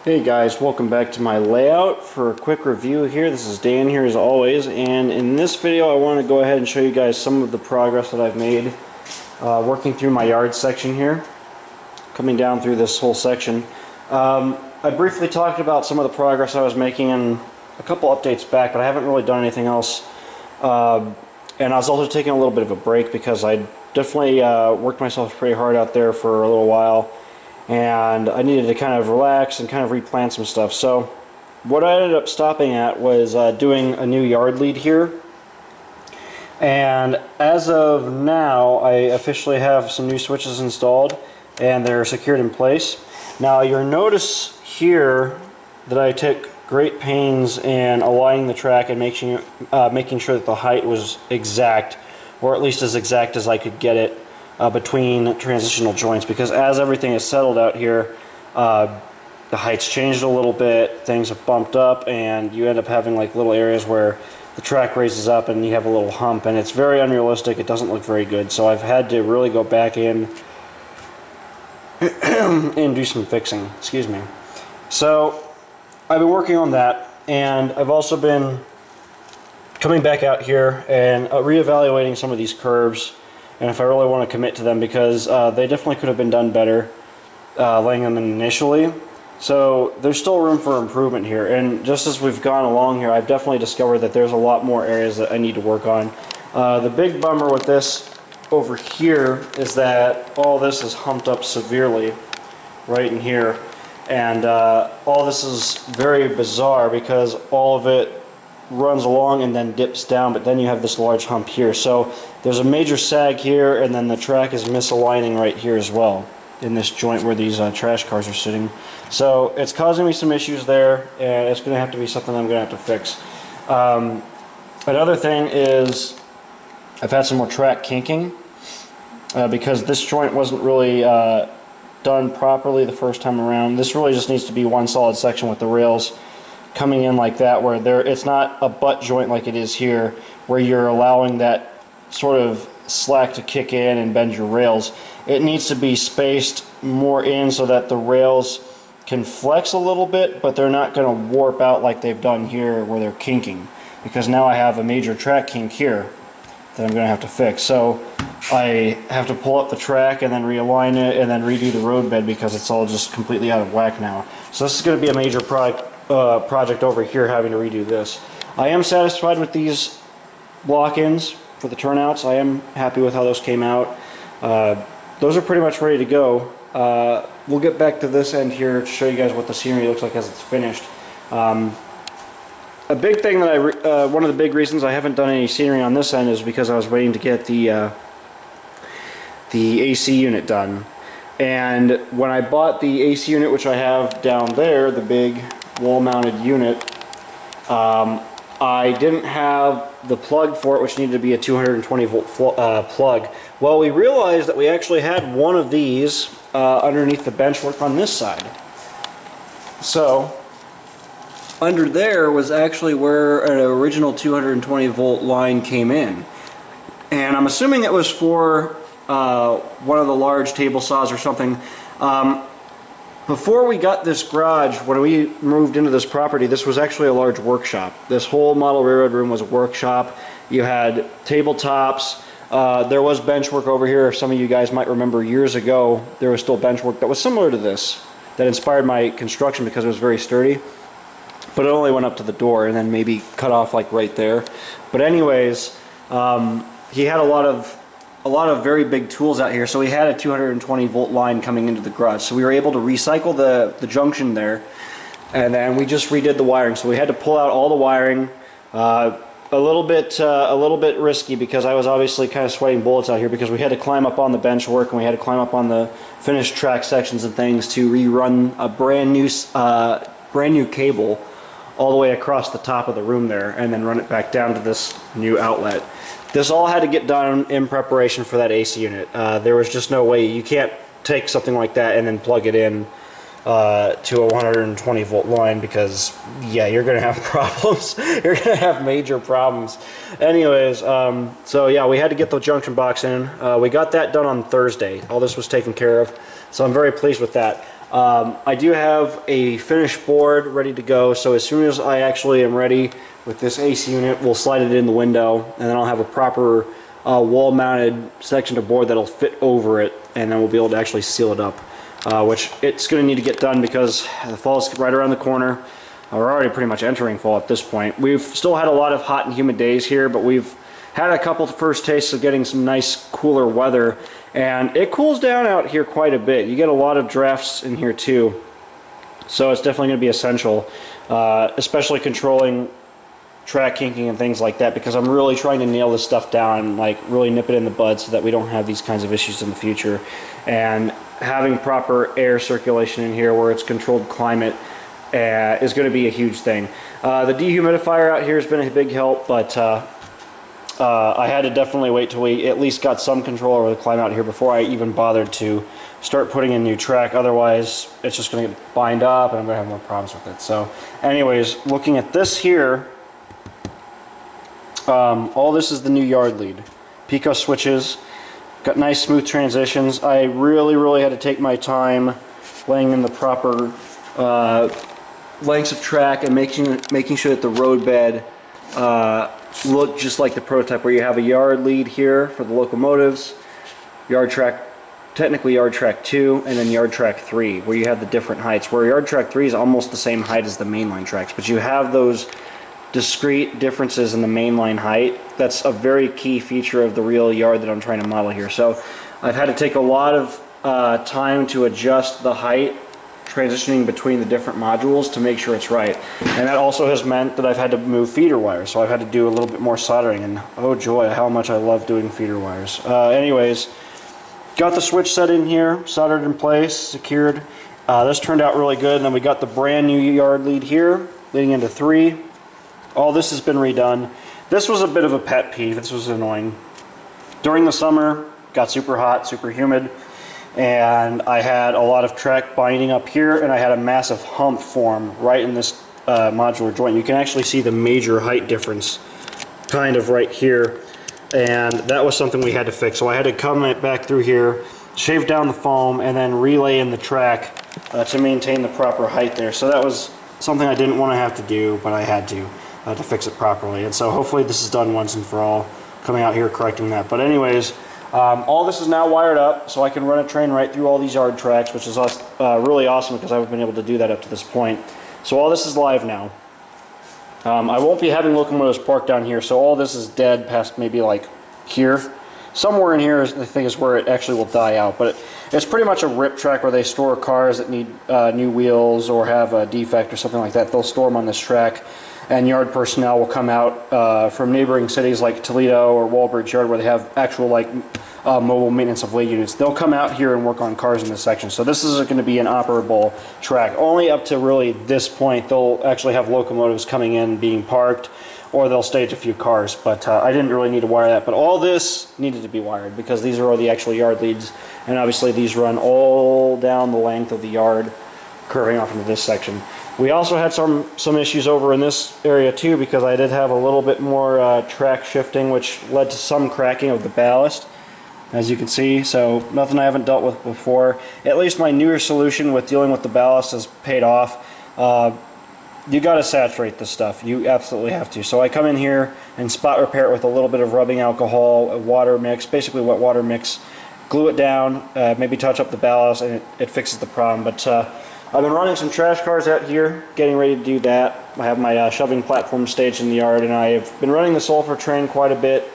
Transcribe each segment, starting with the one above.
Hey guys, welcome back to my layout for a quick review here. This is Dan here as always, and in this video I want to go ahead and show you guys some of the progress that I've made working through my yard section here, coming down through this whole section. I briefly talked about some of the progress I was making in a couple updates back, but I haven't really done anything else. And I was also taking a little bit of a break because I definitely worked myself pretty hard out there for a little while. And I needed to kind of relax and kind of replant some stuff. So what I ended up stopping at was doing a new yard lead here. And as of now, I officially have some new switches installed and they're secured in place. Now you'll notice here that I took great pains in aligning the track and making sure that the height was exact, or at least as exact as I could get it. Between transitional joints, because as everything is settled out here, the height's changed a little bit, things have bumped up, and you end up having like little areas where the track raises up and you have a little hump, and it's very unrealistic. It doesn't look very good, so I've had to really go back in and do some fixing. Excuse me. So I've been working on that, and I've also been coming back out here and reevaluating some of these curves, and if I really want to commit to them, because they definitely could have been done better laying them in initially. So there's still room for improvement here, and just as we've gone along here, I've definitely discovered that there's a lot more areas that I need to work on. The big bummer with this over here is that all this is humped up severely right in here, and all this is very bizarre because all of it runs along and then dips down, but then you have this large hump here. So there's a major sag here, and then the track is misaligning right here as well in this joint where these trash cars are sitting. So it's causing me some issues there, and it's going to have to be something I'm going to have to fix. Another thing is I've had some more track kinking because this joint wasn't really done properly the first time around. This really just needs to be one solid section with the rails coming in like that, where it's not a butt joint like it is here, where you're allowing that sort of slack to kick in and bend your rails. It needs to be spaced more in so that the rails can flex a little bit, but they're not going to warp out like they've done here where they're kinking, because now I have a major track kink here that I'm going to have to fix. So I have to pull up the track and then realign it and then redo the road bed because it's all just completely out of whack now. So this is going to be a major project over here, having to redo this. I am satisfied with these block-ins for the turnouts. I am happy with how those came out. Those are pretty much ready to go. We'll get back to this end here to show you guys what the scenery looks like as it's finished. A big thing that one of the big reasons I haven't done any scenery on this end is because I was waiting to get the AC unit done. And when I bought the AC unit, which I have down there, the big wall-mounted unit, I didn't have the plug for it, which needed to be a 220 volt plug. Well, we realized that we actually had one of these underneath the benchwork on this side. So under there was actually where an original 220 volt line came in, and I'm assuming it was for one of the large table saws or something. Before we got this garage, when we moved into this property, this was actually a large workshop. This whole model railroad room was a workshop. You had tabletops. There was bench work over here. Some of you guys might remember years ago, there was still bench work that was similar to this, that inspired my construction because it was very sturdy. But it only went up to the door and then maybe cut off like right there. But anyways, he had a lot of very big tools out here, so we had a 220 volt line coming into the garage, so we were able to recycle the junction there, and then we just redid the wiring. So we had to pull out all the wiring, a little bit risky because I was obviously kind of sweating bullets out here, because we had to climb up on the bench work and we had to climb up on the finished track sections and things to rerun a brand new cable all the way across the top of the room there, and then run it back down to this new outlet. This all had to get done in preparation for that AC unit. There was just no way. You can't take something like that and then plug it in to a 120 volt line, because yeah, you're gonna have problems. You're gonna have major problems. Anyways, so yeah, we had to get the junction box in. We got that done on Thursday. All this was taken care of, so I'm very pleased with that. I do have a finished board ready to go, so as soon as I actually am ready with this AC unit, we'll slide it in the window, and then I'll have a proper wall-mounted section of board that'll fit over it, and then we'll be able to actually seal it up, which it's going to need to get done because the fall is right around the corner. We're already pretty much entering fall at this point. We've still had a lot of hot and humid days here, but we've had a couple first tastes of getting some nice cooler weather, and it cools down out here quite a bit. You get a lot of drafts in here too, so it's definitely going to be essential, especially controlling track kinking and things like that, because I'm really trying to nail this stuff down and like really nip it in the bud so that we don't have these kinds of issues in the future. And having proper air circulation in here where it's controlled climate is going to be a huge thing. The dehumidifier out here has been a big help, but I had to definitely wait till we at least got some control over the climate out here before I even bothered to start putting in new track. Otherwise, it's just going to get bind up and I'm going to have more problems with it. So anyways, looking at this here, all this is the new yard lead. Pico switches, got nice smooth transitions. I really had to take my time laying in the proper lengths of track and making sure that the roadbed look just like the prototype, where you have a yard lead here for the locomotives, yard track, technically yard track 2, and then yard track 3, where you have the different heights, where yard track 3 is almost the same height as the mainline tracks, but you have those discrete differences in the mainline height. That's a very key feature of the real yard that I'm trying to model here. So I've had to take a lot of time to adjust the height, transitioning between the different modules to make sure it's right. And that also has meant that I've had to move feeder wires, so I've had to do a little bit more soldering, and oh joy, how much I love doing feeder wires. Anyways, got the switch set in here, soldered in place, secured. This turned out really good, and then we got the brand new yard lead here, leading into 3. All this has been redone. This was a bit of a pet peeve. This was annoying. During the summer, got super hot, super humid, and I had a lot of track binding up here, and I had a massive hump form right in this modular joint. You can actually see the major height difference kind of right here, and that was something we had to fix. So I had to come back through here, shave down the foam, and then relay in the track to maintain the proper height there. So that was something I didn't want to have to do, but I had to fix it properly. And so hopefully this is done once and for all, coming out here correcting that. But anyways, all this is now wired up, so I can run a train right through all these yard tracks, which is really awesome because I haven't been able to do that up to this point. So all this is live now. I won't be having locomotives parked down here, so all this is dead past maybe like here. Somewhere in here, I think, is where it actually will die out. But it's pretty much a rip track where they store cars that need new wheels or have a defect or something like that. They'll store them on this track, and yard personnel will come out from neighboring cities like Toledo or Walbridge Yard, where they have actual like mobile maintenance of lay units. They'll come out here and work on cars in this section. So this is going to be an operable track. Only up to really this point, they'll actually have locomotives coming in, being parked, or they'll stage a few cars. But I didn't really need to wire that. But all this needed to be wired because these are all the actual yard leads, and obviously these run all down the length of the yard, curving off into this section. We also had some issues over in this area too, because I did have a little bit more track shifting, which led to some cracking of the ballast, as you can see. So nothing I haven't dealt with before. At least my newer solution with dealing with the ballast has paid off. You got to saturate this stuff. You absolutely have to. So I come in here and spot repair it with a little bit of rubbing alcohol, a water mix, basically wet water mix, glue it down, maybe touch up the ballast, and it fixes the problem. But I've been running some trash cars out here, getting ready to do that. I have my shoving platform staged in the yard, and I have been running the sulfur train quite a bit,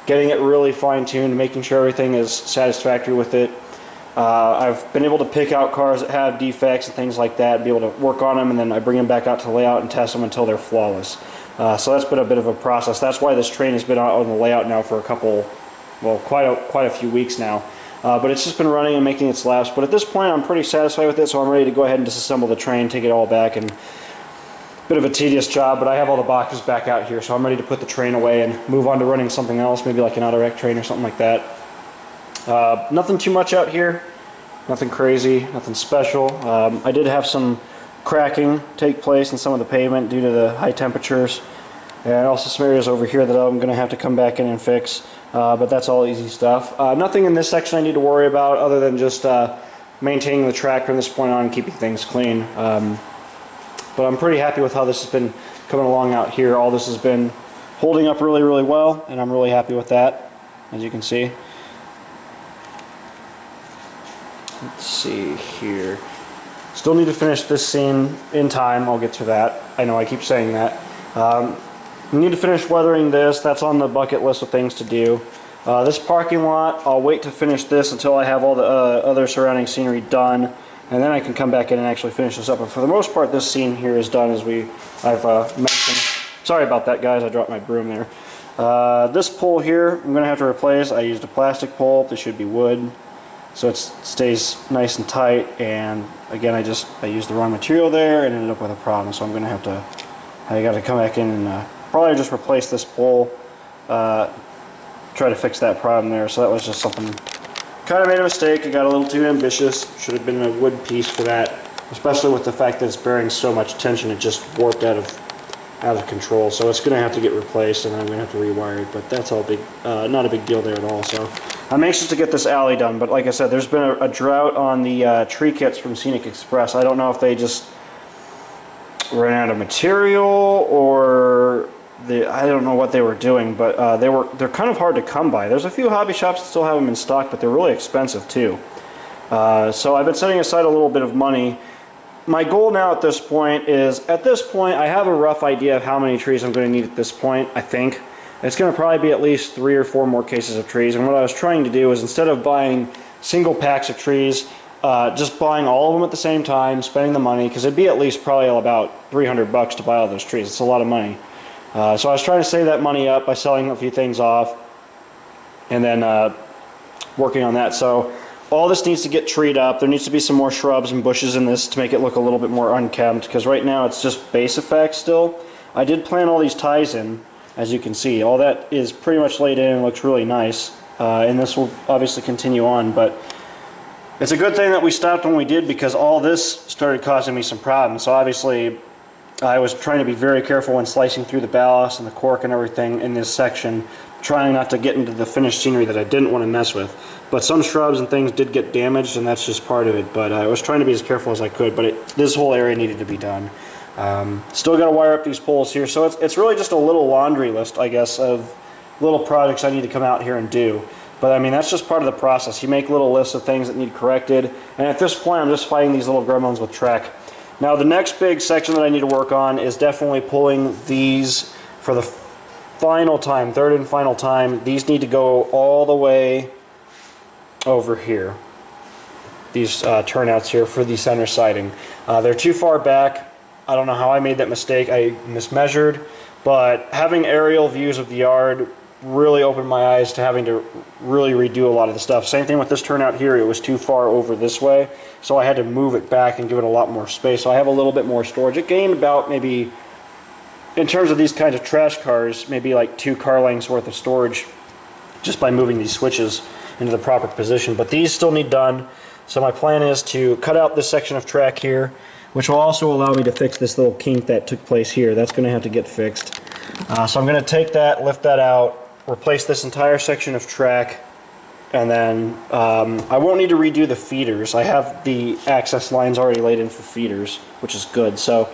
getting it really fine-tuned, making sure everything is satisfactory with it. I've been able to pick out cars that have defects and things like that, be able to work on them, and then I bring them back out to layout and test them until they're flawless. So that's been a bit of a process. That's why this train has been out on the layout now for quite a few weeks now. But it's just been running and making its laps. But at this point, I'm pretty satisfied with it, so I'm ready to go ahead and disassemble the train, take it all back, and bit of a tedious job, but I have all the boxes back out here, so I'm ready to put the train away and move on to running something else, maybe like an auto-rec train or something like that. Nothing too much out here, nothing crazy, nothing special. I did have some cracking take place in some of the pavement due to the high temperatures, and also some areas over here that I'm going to have to come back in and fix, but that's all easy stuff. Nothing in this section I need to worry about other than just maintaining the track from this point on, keeping things clean. But I'm pretty happy with how this has been coming along out here. All this has been holding up really, really well, and I'm really happy with that, as you can see. Let's see here. Still need to finish this scene in time. I'll get to that. I know I keep saying that. We need to finish weathering this. That's on the bucket list of things to do. This parking lot, I'll wait to finish this until I have all the other surrounding scenery done, and then I can come back in and actually finish this up. But for the most part, this scene here is done, as I've mentioned. Sorry about that, guys. I dropped my broom there. This pole here, I'm going to have to replace. I used a plastic pole. This should be wood, so it stays nice and tight. And again, I used the wrong material there and ended up with a problem. So I'm going to have to. I got to come back in and probably just replace this pole. Try to fix that problem there. So that was just something. Kind of made a mistake. I got a little too ambitious. Should have been a wood piece for that, especially with the fact that it's bearing so much tension. It just warped out of control. So it's going to have to get replaced, and then I'm going to have to rewire it. But that's all big, not a big deal there at all. So I'm anxious to get this alley done. But like I said, there's been a drought on the tree kits from Scenic Express. I don't know if they just ran out of material or I don't know what they were doing, but they're kind of hard to come by. There's a few hobby shops that still have them in stock, but they're really expensive too. So I've been setting aside a little bit of money. My goal now at this point is, I have a rough idea of how many trees I'm going to need at this point. I think it's going to probably be at least 3 or 4 more cases of trees. And what I was trying to do is, instead of buying single packs of trees, just buying all of them at the same time, spending the money, because it'd be at least probably about $300 to buy all those trees. It's a lot of money. So I was trying to save that money up by selling a few things off and then working on that. So all this needs to get treed up. There needs to be some more shrubs and bushes in this to make it look a little bit more unkempt, because right now it's just base effects still. I did plant all these ties in, as you can see. All that is pretty much laid in and looks really nice. And this will obviously continue on, but it's a good thing that we stopped when we did, because all this started causing me some problems. So obviously I was trying to be very careful when slicing through the ballast and the cork and everything in this section, trying not to get into the finished scenery that I didn't want to mess with. But some shrubs and things did get damaged, and that's just part of it. But I was trying to be as careful as I could, but this whole area needed to be done. Still got to wire up these poles here, so it's really just a little laundry list, I guess, of little projects I need to come out here and do. But I mean, that's just part of the process. You make little lists of things that need corrected, and at this point I'm just fighting these little gremlins with track. Now the next big section that I need to work on is definitely pulling these for the final time, third and final time. These need to go all the way over here. These turnouts here for the center siding. They're too far back. I don't know how I made that mistake. I mismeasured, but having aerial views of the yard really opened my eyes to having to really redo a lot of the stuff. Same thing with this turnout here. It was too far over this way, so I had to move it back and give it a lot more space. So I have a little bit more storage. It gained about, maybe, in terms of these kinds of trash cars, maybe like 2 car lengths worth of storage just by moving these switches into the proper position. But these still need done. So my plan is to cut out this section of track here, which will also allow me to fix this little kink that took place here. That's going to have to get fixed. So I'm going to take that, lift that out, replace this entire section of track, and then I won't need to redo the feeders. I have the access lines already laid in for feeders, which is good. So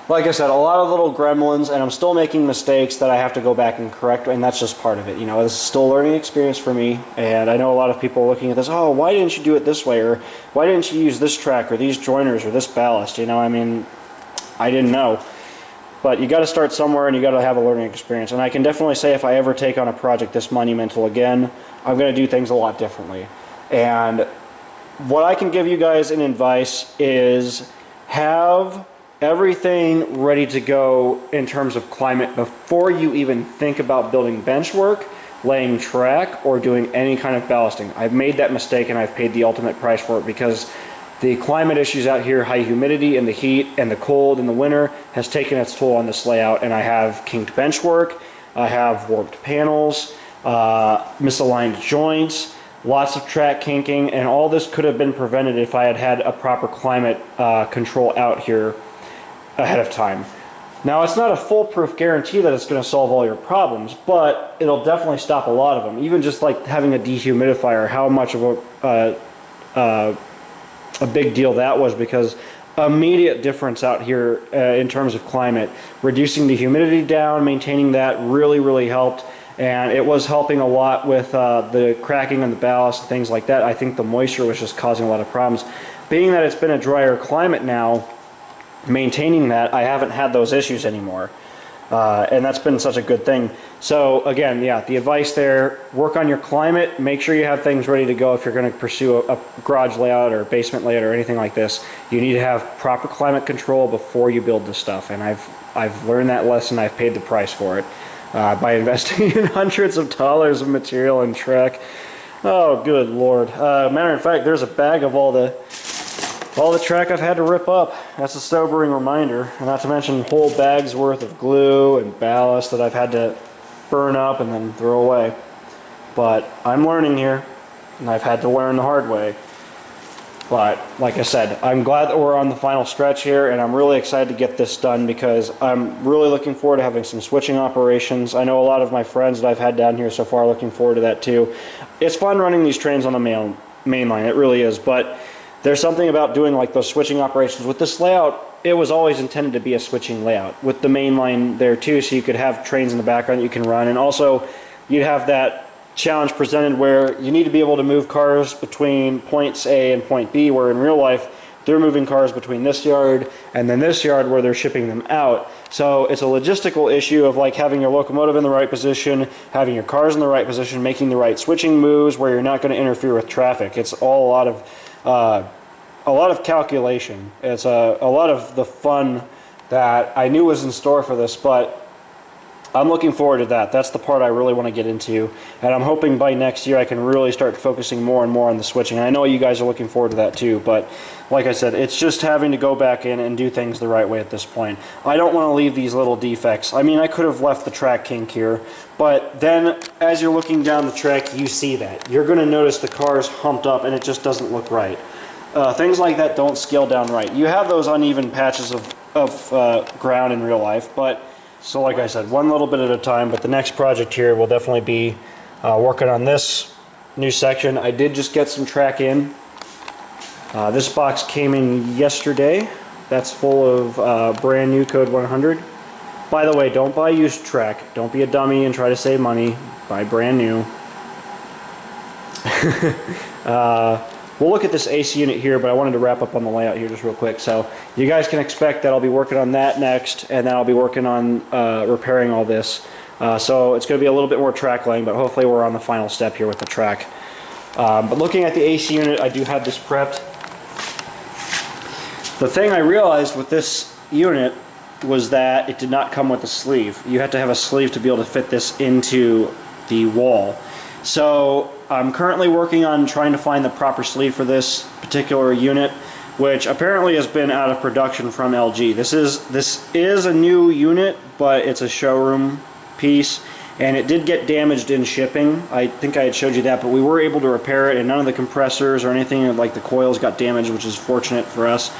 like I said, a lot of little gremlins, and I'm still making mistakes that I have to go back and correct, and that's just part of it. You know, this is still a learning experience for me, and I know a lot of people are looking at this, oh, why didn't you do it this way, or why didn't you use this track, or these joiners, or this ballast? You know, I mean, I didn't know. But you got to start somewhere, and you got to have a learning experience. And I can definitely say, if I ever take on a project this monumental again, I'm going to do things a lot differently. And what I can give you guys in advice is have everything ready to go in terms of climate before you even think about building bench work, laying track, or doing any kind of ballasting. I've made that mistake, and I've paid the ultimate price for it, because the climate issues out here, high humidity and the heat and the cold in the winter, has taken its toll on this layout. And I have kinked bench work, I have warped panels, misaligned joints, lots of track kinking, and all this could have been prevented if I had had a proper climate control out here ahead of time. Now, it's not a foolproof guarantee that it's going to solve all your problems, but it'll definitely stop a lot of them. Even just like having a dehumidifier, how much of a a big deal that was, because immediate difference out here in terms of climate. Reducing the humidity down, maintaining that really helped, and it was helping a lot with the cracking and the ballast, things like that. I think the moisture was just causing a lot of problems. Being that it's been a drier climate now, maintaining that, I haven't had those issues anymore. And that's been such a good thing. So again, yeah, the advice there, work on your climate, make sure you have things ready to go. If you're going to pursue a garage layout or basement layout or anything like this, you need to have proper climate control before you build this stuff. And I've learned that lesson. I've paid the price for it by investing in hundreds of dollars of material and Trek. Oh, good Lord. Matter of fact, there's a bag of all the Trek I've had to rip up. That's a sobering reminder. And not to mention whole bags worth of glue and ballast that I've had to burn up and then throw away. But I'm learning here, and I've had to learn the hard way. But like I said, I'm glad that we're on the final stretch here, and I'm really excited to get this done because I'm really looking forward to having some switching operations. I know a lot of my friends that I've had down here so far are looking forward to that too. It's fun running these trains on the main line, it really is, but there's something about doing like those switching operations. With this layout, it was always intended to be a switching layout with the main line there too, so you could have trains in the background that you can run, and also you'd have that challenge presented where you need to be able to move cars between points A and point B, where in real life they're moving cars between this yard and then this yard where they're shipping them out. So it's a logistical issue of like having your locomotive in the right position, having your cars in the right position, making the right switching moves where you're not going to interfere with traffic. It's all a lot of calculation. It's a lot of the fun that I knew was in store for this, but I'm looking forward to that. That's the part I really want to get into, and I'm hoping by next year I can really start focusing more and more on the switching. I know you guys are looking forward to that too, but like I said, it's just having to go back in and do things the right way at this point. I don't want to leave these little defects. I mean, I could have left the track kink here, but then as you're looking down the track, you see that. You're going to notice the car's humped up and it just doesn't look right. Things like that don't scale down right. You have those uneven patches of ground in real life, but so like I said, one little bit at a time, but the next project here will definitely be working on this new section. I did just get some track in. This box came in yesterday. That's full of brand new Code 100. By the way, don't buy used track. Don't be a dummy and try to save money. Buy brand new. We'll look at this AC unit here, but I wanted to wrap up on the layout here just real quick. So you guys can expect that I'll be working on that next, and then I'll be working on repairing all this. So it's going to be a little bit more track laying, but hopefully we're on the final step here with the track. But looking at the AC unit, I do have this prepped. The thing I realized with this unit was that it did not come with a sleeve. You have to have a sleeve to be able to fit this into the wall. So I'm currently working on trying to find the proper sleeve for this particular unit, which apparently has been out of production from LG. This is a new unit, but it's a showroom piece, and it did get damaged in shipping. I think I had showed you that, but we were able to repair it, and none of the compressors or anything like the coils got damaged, which is fortunate for us.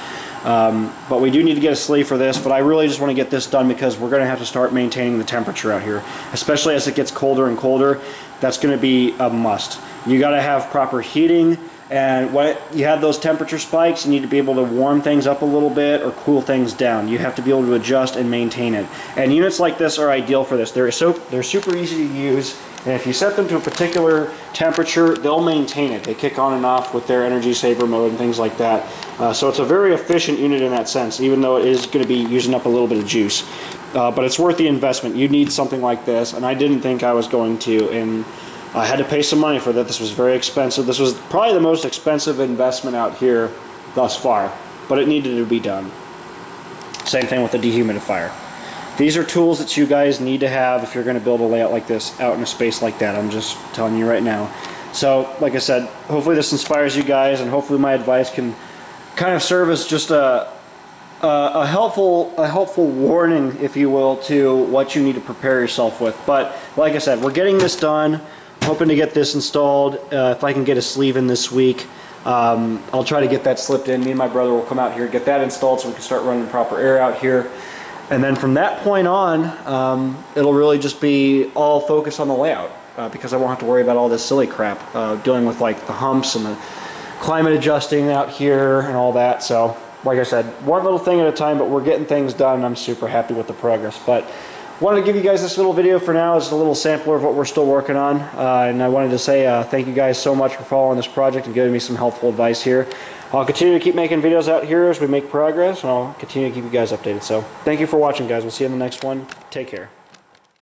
But we do need to get a sleeve for this, but I really just want to get this done because we're going to have to start maintaining the temperature out here, especially as it gets colder and colder. That's going to be a must. You got to have proper heating, and when you have those temperature spikes, you need to be able to warm things up a little bit or cool things down. You have to be able to adjust and maintain it. And units like this are ideal for this. They're super easy to use, and if you set them to a particular temperature, they'll maintain it. They kick on and off with their energy saver mode and things like that. So it's a very efficient unit in that sense, even though it is going to be using up a little bit of juice. But it's worth the investment. You need something like this, and I didn't think I was going to, and I had to pay some money for that. This was very expensive. This was probably the most expensive investment out here thus far, but it needed to be done. Same thing with the dehumidifier. These are tools that you guys need to have if you're going to build a layout like this out in a space like that. I'm just telling you right now. So, like I said, hopefully this inspires you guys, and hopefully my advice can kind of serve as just a helpful warning, if you will, to what you need to prepare yourself with. But like I said, we're getting this done. Hoping to get this installed. If I can get a sleeve in this week, I'll try to get that slipped in. Me and my brother will come out here, get that installed so we can start running proper air out here. And then from that point on, it'll really just be all focused on the layout because I won't have to worry about all this silly crap dealing with like the humps and climate adjusting out here and all that. So like I said, one little thing at a time, but we're getting things done, and I'm super happy with the progress. But wanted to give you guys this little video for now as a little sampler of what we're still working on, and I wanted to say thank you guys so much for following this project and giving me some helpful advice here. I'll continue to keep making videos out here as we make progress, and I'll continue to keep you guys updated. So thank you for watching, guys. We'll see you in the next one. Take care.